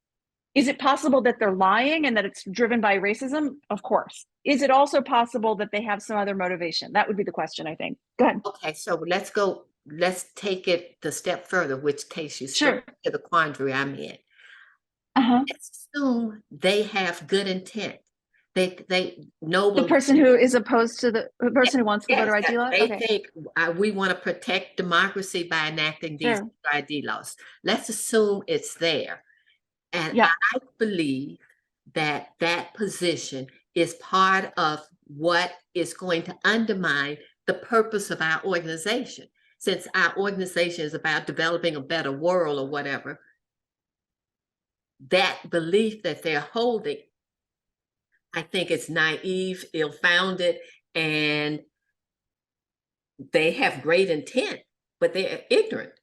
Is it possible that they're lying and that it's driven by racism? Of course. Is it also possible that they have some other motivation? That would be the question, I think. Go ahead. Okay, so let's take it the step further, which takes you straight Sure. to the quandary I'm in. Uh-huh. Let's assume they have good intent. They The noble. person who is opposed to the Yes, person who wants the yes, voter ID that laws? they Okay. think we want to protect democracy by enacting these Sure. ID laws. Let's assume it's there. And Yeah. I believe that that position is part of what is going to undermine the purpose of our organization. Since our organization is about developing a better world or whatever, that belief that they're holding, I think it's naive, ill-founded, and they have great intent, but they're ignorant.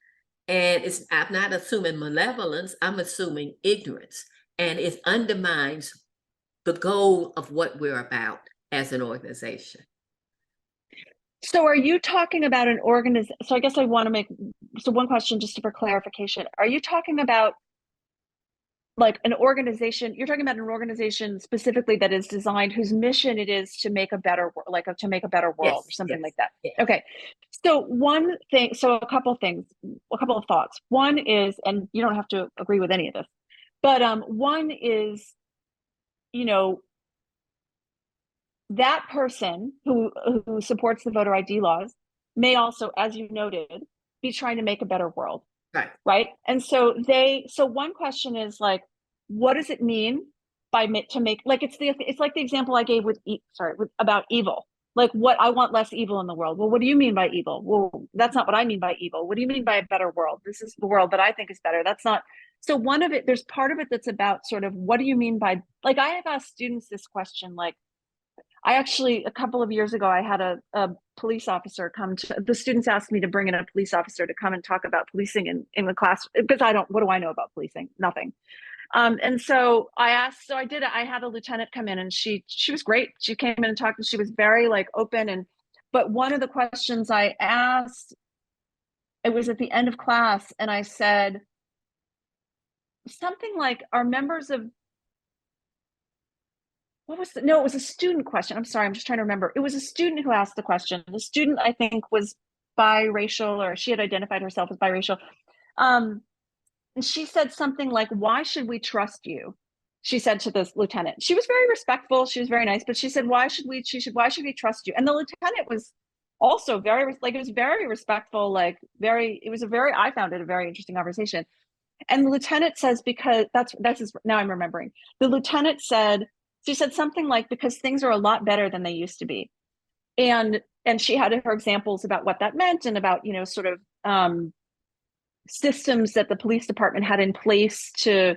And I'm not assuming malevolence, I'm assuming ignorance. And it undermines the goal of what we're about as an organization. So are you talking about an organization? So I guess I want to one question just for clarification. Are you talking about like an organization? You're talking about an organization specifically that is designed, whose mission it is to make a better, to make a better world or Yes, something yes, like that. yes. Okay. So a couple things, a couple of thoughts. One is, and you don't have to agree with any of this, but one is, you know, that person who supports the voter ID laws may also, as you noted, be trying to make a better world. Right. Right. And so one question is like, what does it mean to make, like, it's like the example I gave about evil. Like, what, I want less evil in the world. Well, what do you mean by evil? Well, that's not what I mean by evil. What do you mean by a better world? This is the world that I think is better. That's not. So there's part of it that's about sort of, what do you mean by, like, I have asked students this question, like, I actually, a couple of years ago, I had a police officer the students asked me to bring in a police officer to come and talk about policing in the class, because what do I know about policing? Nothing. And so I had a lieutenant come in, and she was great. She came in and talked, and she was very like open. But one of the questions I asked, it was at the end of class, and I said something like, are members of, no, it was a student question. I'm sorry, I'm just trying to remember. It was a student who asked the question. The student, I think, was biracial, or she had identified herself as biracial. And she said something like, why should we trust you? She said to this lieutenant. She was very respectful. She was very nice, but she said, why should we trust you? And the lieutenant was also it was very respectful, I found it a very interesting conversation. And the lieutenant says, because now I'm remembering. The lieutenant said, she said something like, because things are a lot better than they used to be. And she had her examples about what that meant, and about, sort of systems that the police department had in place to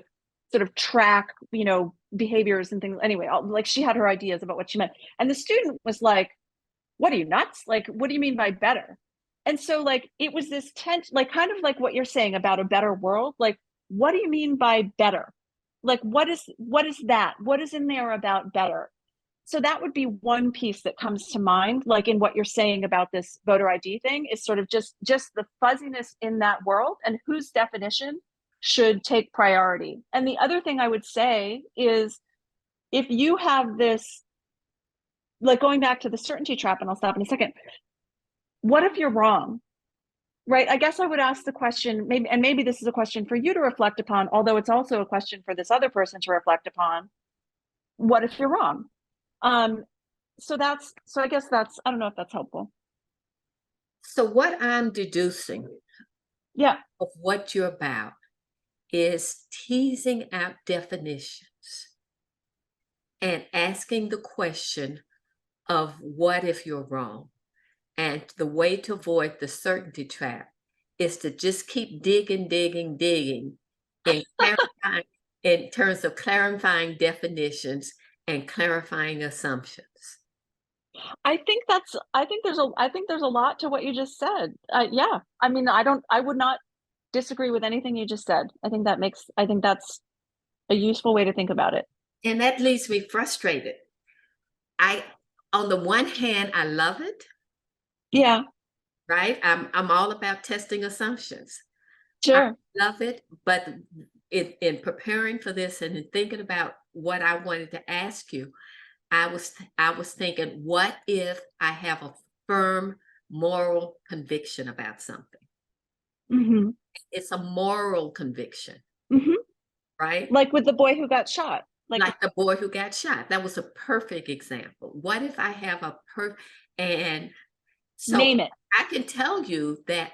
sort of track, behaviors and things. Anyway, like, she had her ideas about what she meant. And the student was like, what are you, nuts? Like, what do you mean by better? And so, like, it was this tense, like, kind of like what you're saying about a better world. Like, what do you mean by better? Like, what is that? What is in there about better? So that would be one piece that comes to mind, like in what you're saying about this voter ID thing, is sort of just the fuzziness in that world and whose definition should take priority. And the other thing I would say is, if you have this, like going back to the certainty trap, and I'll stop in a second, what if you're wrong? Right? I guess I would ask the question, maybe, and maybe this is a question for you to reflect upon, although it's also a question for this other person to reflect upon. What if you're wrong? So I guess I don't know if that's helpful. So what I'm deducing Yeah. of what you're about is teasing out definitions and asking the question of what if you're wrong. And the way to avoid the certainty trap is to just keep digging and clarifying in terms of clarifying definitions and clarifying assumptions. I think there's a lot to what you just said. Yeah. I mean, I would not disagree with anything you just said. I think that's a useful way to think about it. And that leaves me frustrated. On the one hand, I love it. Yeah. Right? I'm all about testing assumptions. I Sure. love it, but in preparing for this and in thinking about what I wanted to ask you, I was thinking, what if I have a firm moral conviction about something? Mm-hmm. It's a moral conviction, Mm-hmm. right? Like with the boy who got shot. Like the boy who got shot. That was a perfect example. What if I have and so Name it. I can tell you that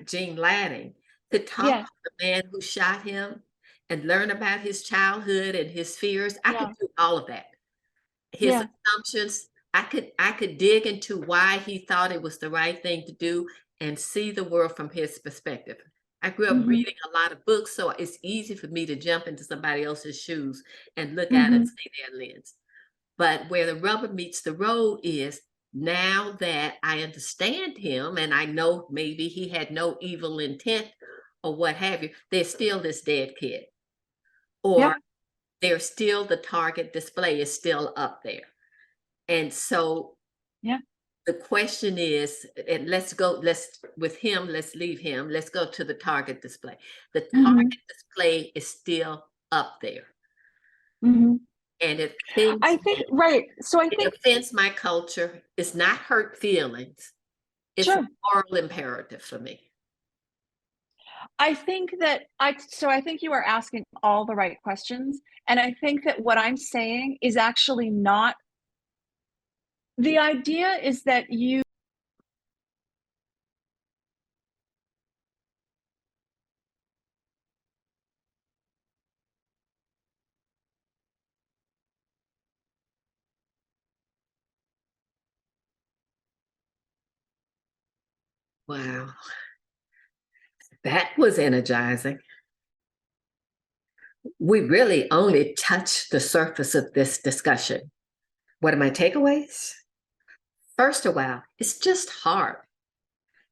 Jean Ladding, could talk Yeah. to the man who shot him and learn about his childhood and his fears. I Yeah. could do all of that. His Yeah. assumptions, I could dig into why he thought it was the right thing to do and see the world from his perspective. I grew up Mm-hmm. reading a lot of books, so it's easy for me to jump into somebody else's shoes and look at it Mm-hmm. and see their lens. But where the rubber meets the road is, now that I understand him and I know maybe he had no evil intent or what have you, there's still this dead kid. Yeah. Or there's still the target display is still up there. And so Yeah. the question is, and let's leave him, let's go to the target display. The Mm-hmm. target display is still up there. Mm-hmm. And it offends I think, right. So I think, my culture. It's not hurt feelings. It's a sure. moral imperative for me. I think that I think you are asking all the right questions. And I think that what I'm saying is actually not, the idea is that Wow, that was energizing. We really only touched the surface of this discussion. What are my takeaways? First of all, it's just hard.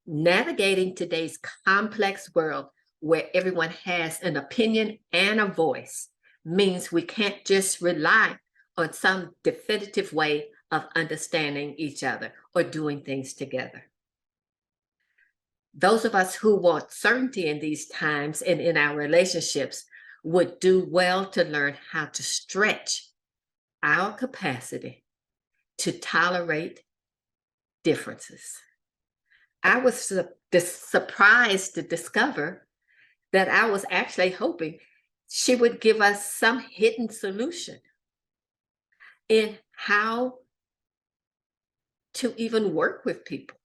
Navigating today's complex world where everyone has an opinion and a voice means we can't just rely on some definitive way of understanding each other or doing things together. Those of us who want certainty in these times and in our relationships would do well to learn how to stretch our capacity to tolerate differences. I was surprised to discover that I was actually hoping she would give us some hidden solution in how to even work with people.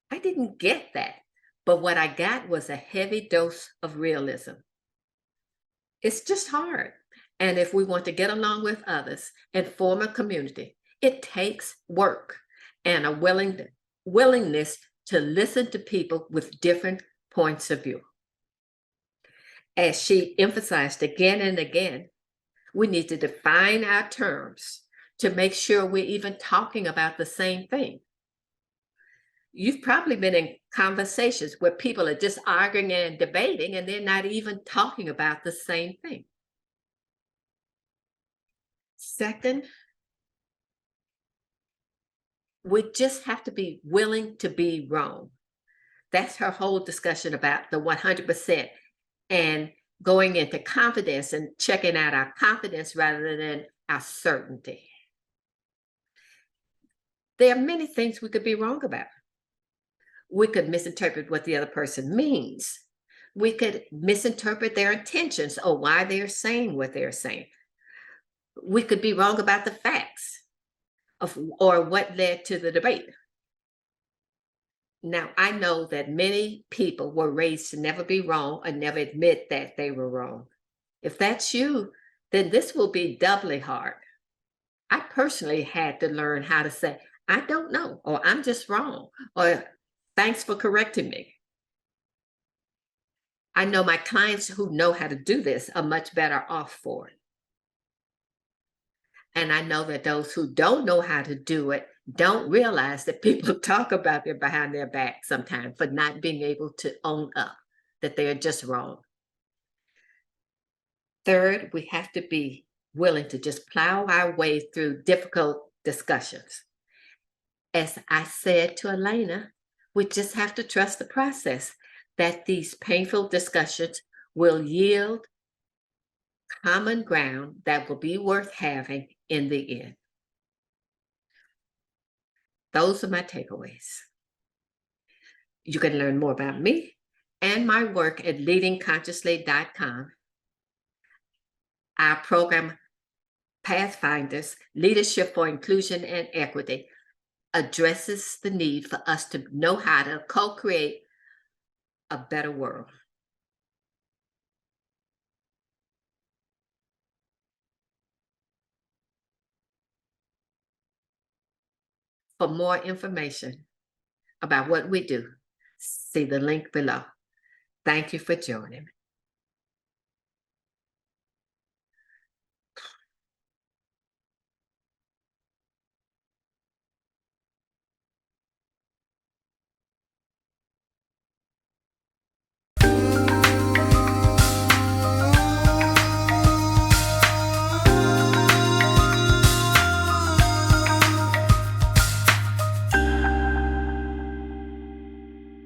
I didn't get that, but what I got was a heavy dose of realism. It's just hard. And if we want to get along with others and form a community, it takes work and a willingness to listen to people with different points of view. As she emphasized again and again, we need to define our terms to make sure we're even talking about the same thing. You've probably been in conversations where people are just arguing and debating, and they're not even talking about the same thing. Second, we just have to be willing to be wrong. That's her whole discussion about the 100% and going into confidence and checking out our confidence rather than our certainty. There are many things we could be wrong about. We could misinterpret what the other person means. We could misinterpret their intentions or why they're saying what they're saying. We could be wrong about the facts or what led to the debate. Now, I know that many people were raised to never be wrong or never admit that they were wrong. If that's you, then this will be doubly hard. I personally had to learn how to say, I don't know, or I'm just wrong, or thanks for correcting me. I know my clients who know how to do this are much better off for it. And I know that those who don't know how to do it don't realize that people talk about them behind their back sometimes for not being able to own up that they're just wrong. Third, we have to be willing to just plow our way through difficult discussions. As I said to Elena, we just have to trust the process that these painful discussions will yield common ground that will be worth having in the end. Those are my takeaways. You can learn more about me and my work at leadingconsciously.com. Our program, Pathfinders, Leadership for Inclusion and Equity, addresses the need for us to know how to co-create a better world. For more information about what we do, see the link below. Thank you for joining me.